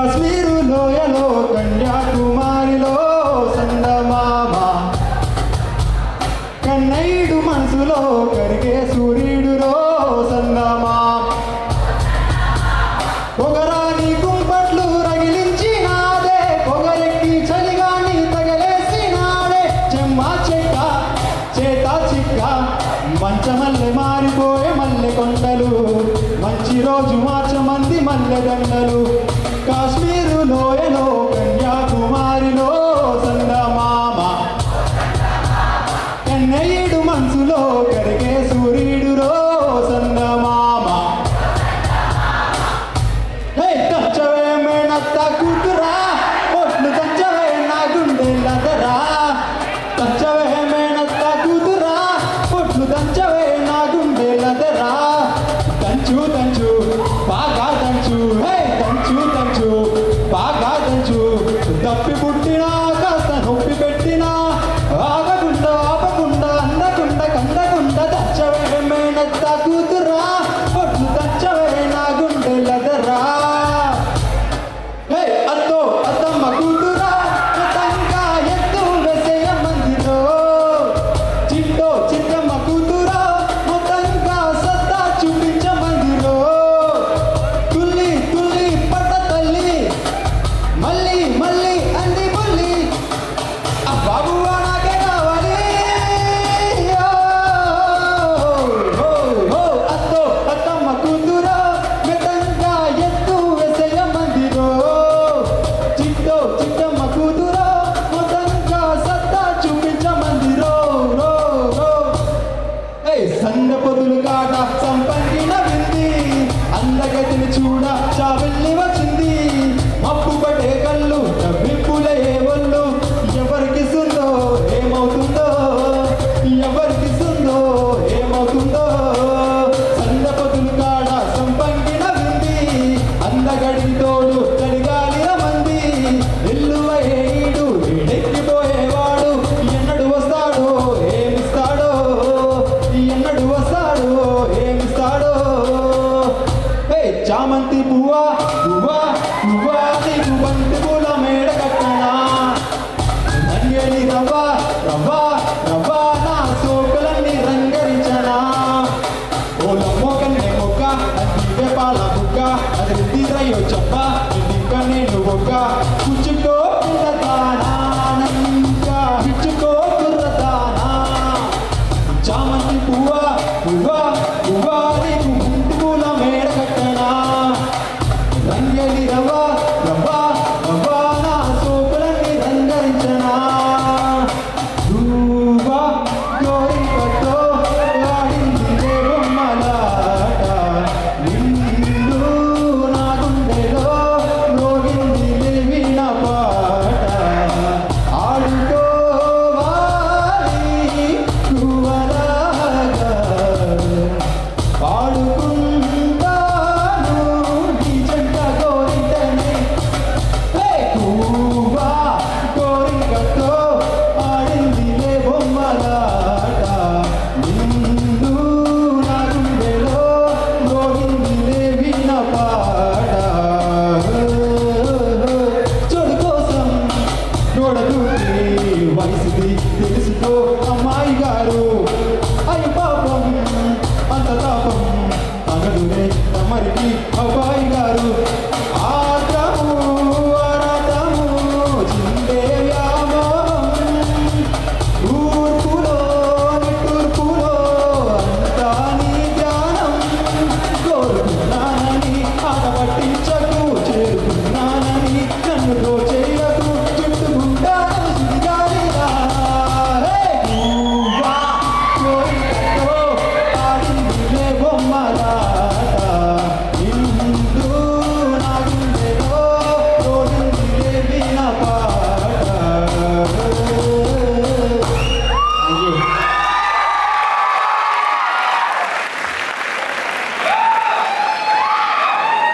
కాశ్మీరు లోయలో కన్యాకుమారిలో సందమామ కన్నయ్యుడు మనసులో కరిగే సూర్యుడులో సందమా పొగరాని కుంపట్లు రగిలించినాడే పొగరెక్కి చలిగాని తగలేసినాడే చెమ్మా చెక్క చేత చిక్క మంచమల్లె మారిపోయే మల్లె కొండలు మంచి రోజు మార్చమంది మల్లె దండలు కాశ్మీరు లోయలో కన్యాకుమారిలో సందమామ కన్నయ్యుడు మనసులో కరిగే సూర్యుడులో సందమామ దంచవే మేనత్త కూతురా ఒట్లు దంచవే నా గుండెలదరా దంచవే మేనత్త కూతురా ఒట్లు దంచవే నా గుండెలదరా దంచు దంచు బాగా దంచు దంచు దంచు బాగా దంచు తప్పి పుట్టినా కాస్త నొప్పి పెట్టినా ఆగకుండా ఆపకుండా అందకుండా కందకుండా దంచవే మేనత్త కూతురా ఒట్లు దంచవే నా గుండెలదరా అత్తో అత్తమ్మ కూతురా తంగా ఎత్తు వెసెయ మందిరో చిట్టో చిట్టమ్మ కూతురా మొత్తంగా సత్తా చూపించ మందిరో తుల్లి తుల్లి పట్ట తల్లి మళ్ళీ మళ్ళీ అంది మళ్ళీ ఆ బాబు నాకే కావాలి అత్తో అత్తమ్మ కూతురా మెతంగా ఎత్తు వెసెయ మందిరో చిట్టో చిట్టమ్మ కూతురో మొత్తంగా సత్తా చూపించ మందిరో సంద పొదులు కాట సంపంగిన వింది అందగతిని చూడ చావెళ్ళి వచ్చింది మప్పు పడే కళ్ళు డబ్బిప్పుల ఏ ఒళ్ళు ఎవరికి సుందో ఏమవుతుందో ఎవరికి సుందో ఏమవుతుందో సంద పొదులు కాడ సంపంగిన వింది అందగడి తోడు చలిగాలిన మంది ఎల్లువ ఏడు ఎడెక్కిపోయేవాడు ఎన్నడు వస్తాడో ఏమిస్తాడో ఎన్నడు వస్తాడో ఏమిస్తాడో చామంతి పువ్వా పువ్వా పువ్వా నీకు బంతి పూల మేడ కట్టనా రంగేలి రవ్వ రవ్వ రవ్వ నా సోకులన్నీ రంగరించనా ఓ లమ్మో కన్నే మొక్క అది పాల బుక్క అది తీరయ్యో చెప్ప ఇంకా నేను ఒక్క కుచ్చుకో కుర్రదానా ఇంకా పిచ్చుకో కుర్రదానా చామంతి పువ్వా పువ్వా పువ్వా నీకు బంతి పూల మేడ కట్టనా రంగేలి రవ్వ రవ్వ రవ్వ నా సోకులన్నీ రంగరించనా రూవా కోరికతో ఆడింది బొమ్మలాట నిండు నా గుండెలో రోగింది వీణ పాట ఆడుకోవాలి కువరాగా పాడుకుంటాను ఈ జంట కోరికని కూవా కోరికతో ఆడిందిలే బొమ్మలాట నిండు నా గుండెలో రోగిందిలే వీణ పాట చోడు కోసం నోడదూకి వయసుది తెలుసుకో అమ్మాయి గారు అయ్య పాపం అంత తాపం తగదులే తమరికి అవ్వ